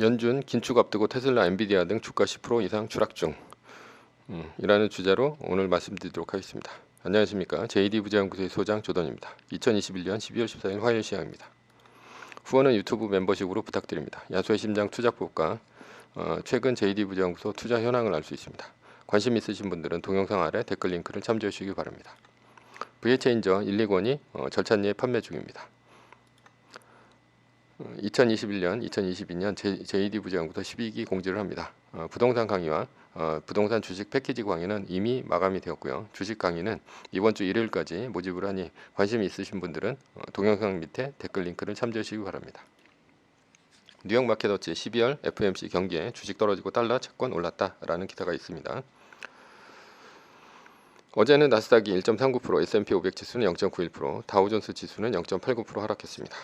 연준 긴축 앞두고 테슬라, 엔비디아 등 주가 10% 이상 추락 중 이라는 주제로 오늘 말씀드리도록 하겠습니다. 안녕하십니까. JD부자연구소의 소장 조던입니다. 2021년 12월 14일 화요일 시간입니다. 후원은 유튜브 멤버십으로 부탁드립니다. 야수의 심장 투자법과 최근 JD부자연구소 투자 현황을 알 수 있습니다. 관심 있으신 분들은 동영상 아래 댓글 링크를 참조해 주시기 바랍니다. VH체인저 1,2권이 절찬리에 판매 중입니다. 2021년, 2022년 JD부자연구소 12기 공지를 합니다. 부동산 강의와 부동산 주식 패키지 강의는 이미 마감이 되었고요. 주식 강의는 이번 주 일요일까지 모집을 하니 관심이 있으신 분들은 동영상 밑에 댓글 링크를 참조해 주시기 바랍니다. 뉴욕 마켓워치 12월 FOMC 경기에 주식 떨어지고 달러 채권 올랐다라는 기사가 있습니다. 어제는 나스닥이 1.39%, S&P 500 지수는 0.91%, 다우존스 지수는 0.89% 하락했습니다.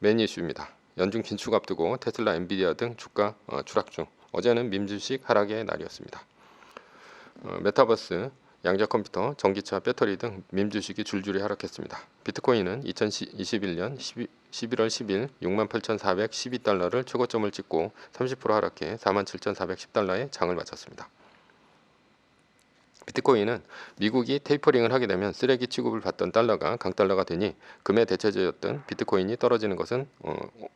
메인 이슈입니다. 연준 긴축 앞두고 테슬라, 엔비디아 등 주가 추락 중. 어제는 밈주식 하락의 날이었습니다. 메타버스, 양자 컴퓨터, 전기차, 배터리 등 밈주식이 줄줄이 하락했습니다. 비트코인은 2021년 11월 10일 68,412달러를 최고점을 찍고 30% 하락해 47,410달러에 장을 마쳤습니다. 비트코인은 미국이 테이퍼링을 하게 되면 쓰레기 취급을 받던 달러가 강달러가 되니 금의 대체제였던 비트코인이 떨어지는 것은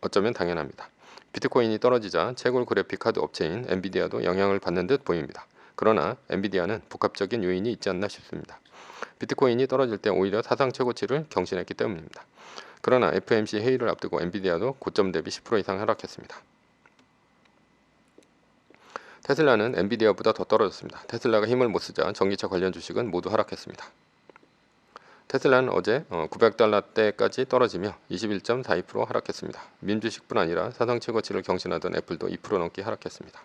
어쩌면 당연합니다. 비트코인이 떨어지자 채굴 그래픽 카드 업체인 엔비디아도 영향을 받는 듯 보입니다. 그러나 엔비디아는 복합적인 요인이 있지 않나 싶습니다. 비트코인이 떨어질 때 오히려 사상 최고치를 경신했기 때문입니다. 그러나 FOMC 회의를 앞두고 엔비디아도 고점 대비 10% 이상 하락했습니다. 테슬라는 엔비디아보다 더 떨어졌습니다. 테슬라가 힘을 못 쓰자 전기차 관련 주식은 모두 하락했습니다. 테슬라는 어제 900달러대까지 떨어지며 21.42% 하락했습니다. 밈주식뿐 아니라 사상 최고치를 경신하던 애플도 2% 넘게 하락했습니다.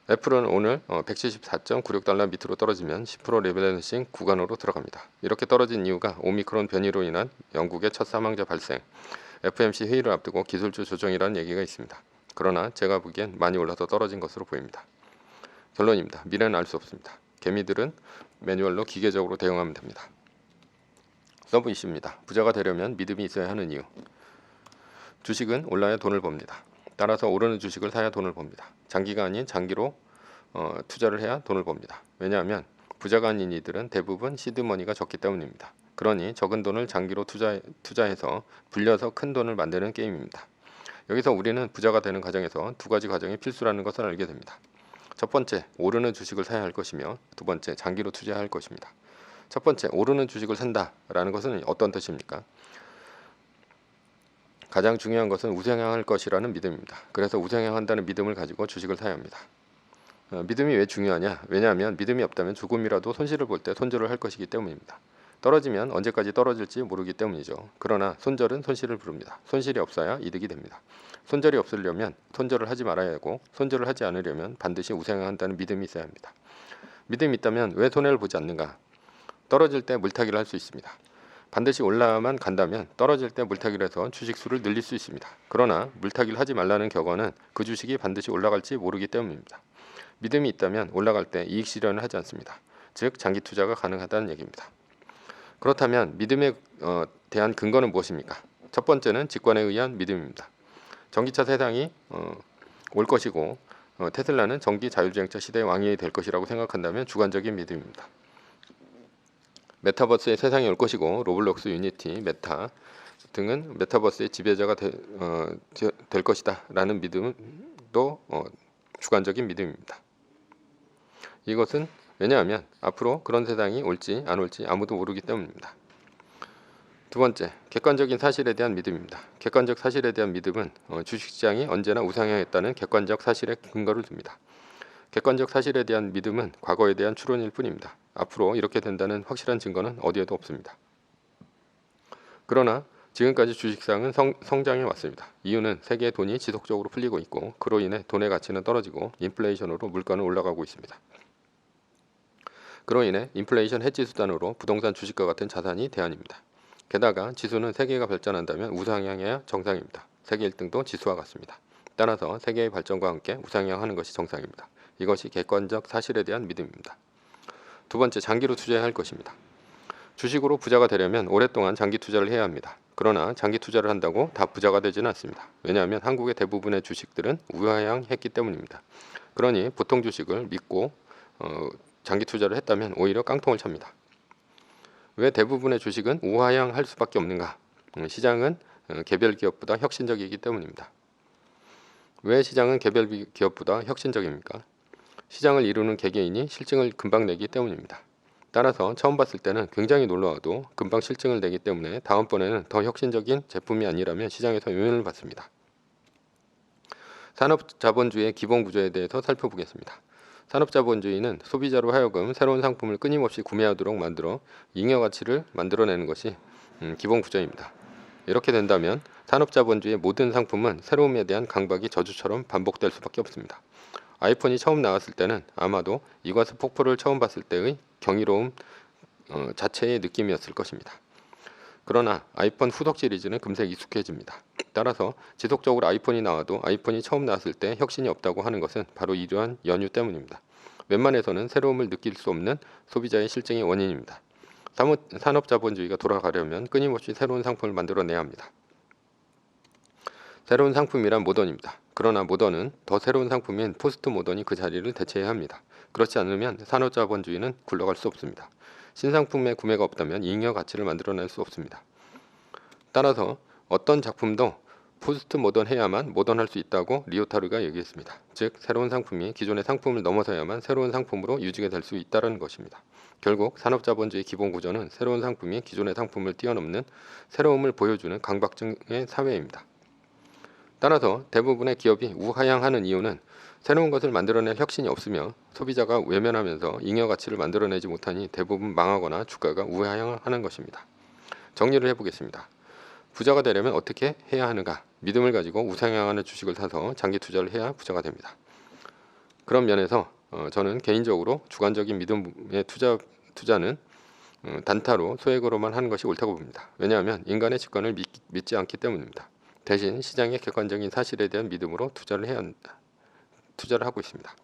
애플은 오늘 174.96달러 밑으로 떨어지면 10% 리밸런싱 구간으로 들어갑니다. 이렇게 떨어진 이유가 오미크론 변이로 인한 영국의 첫 사망자 발생, FOMC 회의를 앞두고 기술주 조정이라는 얘기가 있습니다. 그러나 제가 보기엔 많이 올라서 떨어진 것으로 보입니다. 결론입니다. 미래는 알 수 없습니다. 개미들은 매뉴얼로 기계적으로 대응하면 됩니다. 서브 이슈입니다. 부자가 되려면 믿음이 있어야 하는 이유. 주식은 올라야 돈을 법니다. 따라서 오르는 주식을 사야 돈을 법니다. 장기가 아닌 장기로 투자를 해야 돈을 법니다. 왜냐하면 부자가 아닌 이들은 대부분 시드머니가 적기 때문입니다. 그러니 적은 돈을 장기로 투자해서 불려서 큰 돈을 만드는 게임입니다. 여기서 우리는 부자가 되는 과정에서 두 가지 과정이 필수라는 것을 알게 됩니다. 첫 번째, 오르는 주식을 사야 할 것이며 두 번째, 장기로 투자할 것입니다. 첫 번째, 오르는 주식을 산다라는 것은 어떤 뜻입니까? 가장 중요한 것은 우상향할 것이라는 믿음입니다. 그래서 우상향한다는 믿음을 가지고 주식을 사야 합니다. 믿음이 왜 중요하냐? 왜냐하면 믿음이 없다면 조금이라도 손실을 볼 때 손절을 할 것이기 때문입니다. 떨어지면 언제까지 떨어질지 모르기 때문이죠. 그러나 손절은 손실을 부릅니다. 손실이 없어야 이득이 됩니다. 손절이 없으려면 손절을 하지 말아야 하고 손절을 하지 않으려면 반드시 우상향한다는 믿음이 있어야 합니다. 믿음이 있다면 왜 손해를 보지 않는가? 떨어질 때 물타기를 할 수 있습니다. 반드시 올라만 간다면 떨어질 때 물타기를 해서 주식 수를 늘릴 수 있습니다. 그러나 물타기를 하지 말라는 격언은 그 주식이 반드시 올라갈지 모르기 때문입니다. 믿음이 있다면 올라갈 때 이익 실현을 하지 않습니다. 즉 장기 투자가 가능하다는 얘기입니다. 그렇다면 믿음에 대한 근거는 무엇입니까? 첫 번째는 직관에 의한 믿음입니다. 전기차 세상이 올 것이고 테슬라는 전기 자율주행차 시대의 왕이 될 것이라고 생각한다면 주관적인 믿음입니다. 메타버스의 세상이 올 것이고 로블록스, 유니티, 메타 등은 메타버스의 지배자가 될 것이다 라는 믿음도 주관적인 믿음입니다. 이것은 왜냐하면 앞으로 그런 세상이 올지 안 올지 아무도 모르기 때문입니다. 두 번째, 객관적인 사실에 대한 믿음입니다. 객관적 사실에 대한 믿음은 주식시장이 언제나 우상향했다는 객관적 사실에 근거를 둡니다. 객관적 사실에 대한 믿음은 과거에 대한 추론일 뿐입니다. 앞으로 이렇게 된다는 확실한 증거는 어디에도 없습니다. 그러나 지금까지 주식시장은 성장해 왔습니다. 이유는 세계의 돈이 지속적으로 풀리고 있고 그로 인해 돈의 가치는 떨어지고 인플레이션으로 물가는 올라가고 있습니다. 그로 인해 인플레이션 해지 수단으로 부동산 주식과 같은 자산이 대안입니다. 게다가 지수는 세계가 발전한다면 우상향해야 정상입니다. 세계 1등도 지수와 같습니다. 따라서 세계의 발전과 함께 우상향하는 것이 정상입니다. 이것이 객관적 사실에 대한 믿음입니다. 두 번째, 장기로 투자해야 할 것입니다. 주식으로 부자가 되려면 오랫동안 장기 투자를 해야 합니다. 그러나 장기 투자를 한다고 다 부자가 되지는 않습니다. 왜냐하면 한국의 대부분의 주식들은 우하향했기 때문입니다. 그러니 보통 주식을 믿고 장기 투자를 했다면 오히려 깡통을 찹니다. 왜 대부분의 주식은 우하향할 수밖에 없는가? 시장은 개별 기업보다 혁신적이기 때문입니다. 왜 시장은 개별 기업보다 혁신적입니까? 시장을 이루는 개개인이 실증을 금방 내기 때문입니다. 따라서 처음 봤을 때는 굉장히 놀라워도 금방 실증을 내기 때문에 다음번에는 더 혁신적인 제품이 아니라면 시장에서 요인을 받습니다. 산업자본주의의 기본 구조에 대해서 살펴보겠습니다. 산업자본주의는 소비자로 하여금 새로운 상품을 끊임없이 구매하도록 만들어 잉여가치를 만들어내는 것이 기본 구조입니다. 이렇게 된다면 산업자본주의의 모든 상품은 새로움에 대한 강박이 저주처럼 반복될 수밖에 없습니다. 아이폰이 처음 나왔을 때는 아마도 이과수 폭포를 처음 봤을 때의 경이로움 자체의 느낌이었을 것입니다. 그러나 아이폰 후속 시리즈는 금세 익숙해집니다. 따라서 지속적으로 아이폰이 나와도 아이폰이 처음 나왔을 때 혁신이 없다고 하는 것은 바로 이러한 연유 때문입니다. 웬만해서는 새로움을 느낄 수 없는 소비자의 실증이 원인입니다. 산업자본주의가 돌아가려면 끊임없이 새로운 상품을 만들어내야 합니다. 새로운 상품이란 모던입니다. 그러나 모던은 더 새로운 상품인 포스트 모던이 그 자리를 대체해야 합니다. 그렇지 않으면 산업자본주의는 굴러갈 수 없습니다. 신상품의 구매가 없다면 잉여 가치를 만들어낼 수 없습니다. 따라서 어떤 작품도 포스트 모던해야만 모던할 수 있다고 리오타르가 얘기했습니다. 즉 새로운 상품이 기존의 상품을 넘어서야만 새로운 상품으로 유지가 될 수 있다는 것입니다. 결국 산업자본주의 기본 구조는 새로운 상품이 기존의 상품을 뛰어넘는 새로움을 보여주는 강박증의 사회입니다. 따라서 대부분의 기업이 우하향하는 이유는 새로운 것을 만들어낼 혁신이 없으며 소비자가 외면하면서 잉여 가치를 만들어내지 못하니 대부분 망하거나 주가가 우하향하는 것입니다. 정리를 해보겠습니다. 부자가 되려면 어떻게 해야 하는가? 믿음을 가지고 우상향하는 주식을 사서 장기 투자를 해야 부자가 됩니다. 그런 면에서 저는 개인적으로 주관적인 믿음의 투자는 단타로 소액으로만 하는 것이 옳다고 봅니다. 왜냐하면 인간의 직관을 믿지 않기 때문입니다. 대신 시장의 객관적인 사실에 대한 믿음으로 투자를 하고 있습니다.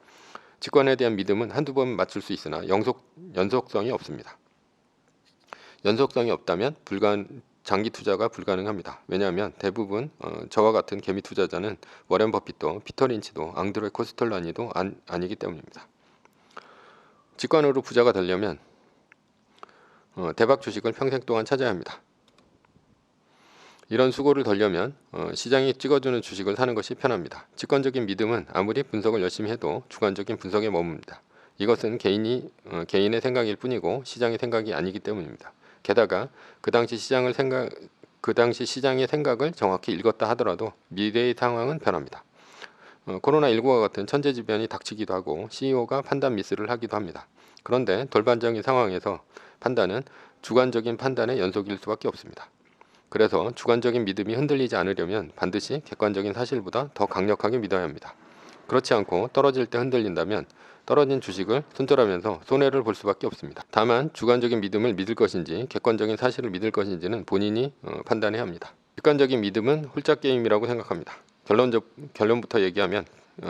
직관에 대한 믿음은 한두 번 맞출 수 있으나 연속성이 없습니다. 연속성이 없다면 장기 투자가 불가능합니다. 왜냐하면 대부분 저와 같은 개미 투자자는 워렌 버핏도 피터 린치도 앙드레 코스텔라니도 아니기 때문입니다. 직관으로 부자가 되려면 대박 주식을 평생 동안 찾아야 합니다. 이런 수고를 덜려면 시장이 찍어주는 주식을 사는 것이 편합니다. 직관적인 믿음은 아무리 분석을 열심히 해도 주관적인 분석에 머뭅니다. 이것은 개인의 생각일 뿐이고 시장의 생각이 아니기 때문입니다. 게다가 그 당시 시장의 생각을 정확히 읽었다 하더라도 미래의 상황은 변합니다. 코로나19와 같은 천재지변이 닥치기도 하고 CEO가 판단 미스를 하기도 합니다. 그런데 돌반적인 상황에서 판단은 주관적인 판단의 연속일 수밖에 없습니다. 그래서 주관적인 믿음이 흔들리지 않으려면 반드시 객관적인 사실보다 더 강력하게 믿어야 합니다. 그렇지 않고 떨어질 때 흔들린다면 떨어진 주식을 손절하면서 손해를 볼 수밖에 없습니다. 다만 주관적인 믿음을 믿을 것인지 객관적인 사실을 믿을 것인지는 본인이 판단해야 합니다. 객관적인 믿음은 홀짝 게임이라고 생각합니다. 결론부터 얘기하면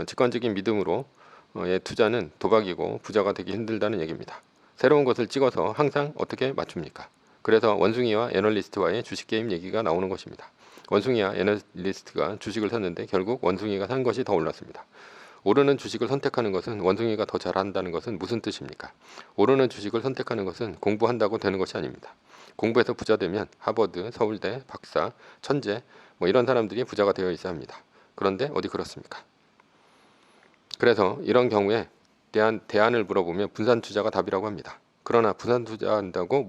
직관적인 믿음으로의 투자는 도박이고 부자가 되기 힘들다는 얘기입니다. 새로운 것을 찍어서 항상 어떻게 맞춥니까? 그래서 원숭이와 애널리스트와의 주식 게임 얘기가 나오는 것입니다. 원숭이와 애널리스트가 주식을 샀는데 결국 원숭이가 산 것이 더 올랐습니다. 오르는 주식을 선택하는 것은 원숭이가 더 잘한다는 것은 무슨 뜻입니까? 오르는 주식을 선택하는 것은 공부한다고 되는 것이 아닙니다. 공부해서 부자 되면 하버드, 서울대, 박사, 천재 이런 사람들이 부자가 되어 있어야 합니다. 그런데 어디 그렇습니까? 그래서 이런 경우에 대한 대안을 물어보면 분산 투자가 답이라고 합니다. 그러나 분산 투자한다고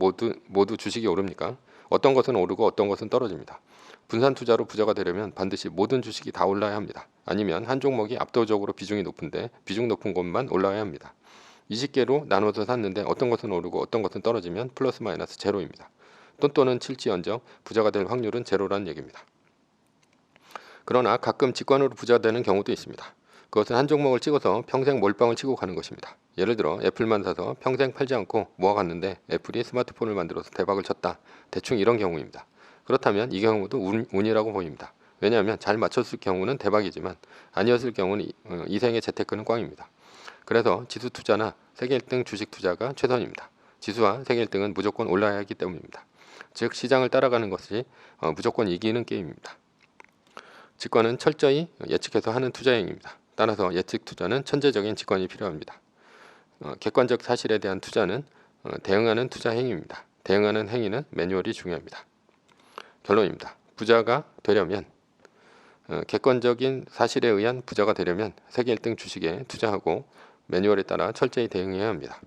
모두 주식이 오릅니까? 어떤 것은 오르고 어떤 것은 떨어집니다. 분산 투자로 부자가 되려면 반드시 모든 주식이 다 올라야 합니다. 아니면 한 종목이 압도적으로 비중이 높은데 비중 높은 것만 올라야 합니다. 20개로 나눠서 샀는데 어떤 것은 오르고 어떤 것은 떨어지면 플러스 마이너스 제로입니다. 또는 칠지언정 부자가 될 확률은 제로라는 얘기입니다. 그러나 가끔 직관으로 부자 되는 경우도 있습니다. 그것은 한 종목을 찍어서 평생 몰빵을 치고 가는 것입니다. 예를 들어 애플만 사서 평생 팔지 않고 모아갔는데 애플이 스마트폰을 만들어서 대박을 쳤다. 대충 이런 경우입니다. 그렇다면 이 경우도 운이라고 보입니다. 왜냐하면 잘 맞췄을 경우는 대박이지만 아니었을 경우는 이생의 재테크는 꽝입니다. 그래서 지수 투자나 세계 1등 주식 투자가 최선입니다. 지수와 세계 1등은 무조건 올라야 하기 때문입니다. 즉 시장을 따라가는 것이 무조건 이기는 게임입니다. 직관은 철저히 예측해서 하는 투자 행위입니다. 따라서 예측 투자는 천재적인 직관이 필요합니다. 객관적 사실에 대한 투자는 대응하는 투자 행위입니다. 대응하는 행위는 매뉴얼이 중요합니다. 결론입니다. 부자가 되려면 객관적인 사실에 의한 부자가 되려면 세계 1등 주식에 투자하고 매뉴얼에 따라 철저히 대응해야 합니다.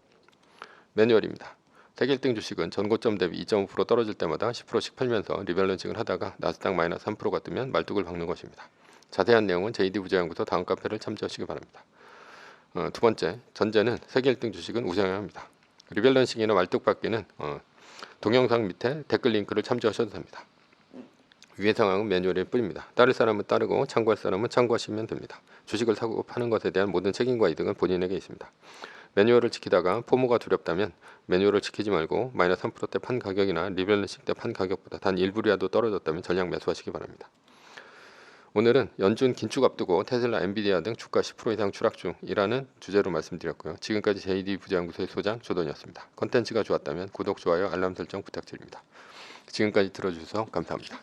매뉴얼입니다. 세계 1등 주식은 전고점 대비 2.5% 떨어질 때마다 10%씩 팔면서 리밸런싱을 하다가 나스닥 마이너스 3%가 뜨면 말뚝을 박는 것입니다. 자세한 내용은 JD 부자연구소 다음 카페를 참조하시기 바랍니다. 두 번째, 전제는 세계 1등 주식은 우상향 합니다. 리밸런싱이나 말뚝 박기는 동영상 밑에 댓글 링크를 참조하셔도 됩니다. 위의 상황은 매뉴얼일 뿐입니다. 따를 사람은 따르고 참고할 사람은 참고하시면 됩니다. 주식을 사고 파는 것에 대한 모든 책임과 이득은 본인에게 있습니다. 매뉴얼을 지키다가 포모가 두렵다면 매뉴얼을 지키지 말고 마이너스 3%대 판 가격이나 리밸런싱 때 판 가격보다 단 1불이라도 떨어졌다면 전량 매수하시기 바랍니다. 오늘은 연준 긴축 앞두고 테슬라, 엔비디아 등 주가 10% 이상 추락 중이라는 주제로 말씀드렸고요. 지금까지 JD 부자연구소의 소장 조던이었습니다. 컨텐츠가 좋았다면 구독, 좋아요, 알람 설정 부탁드립니다. 지금까지 들어주셔서 감사합니다.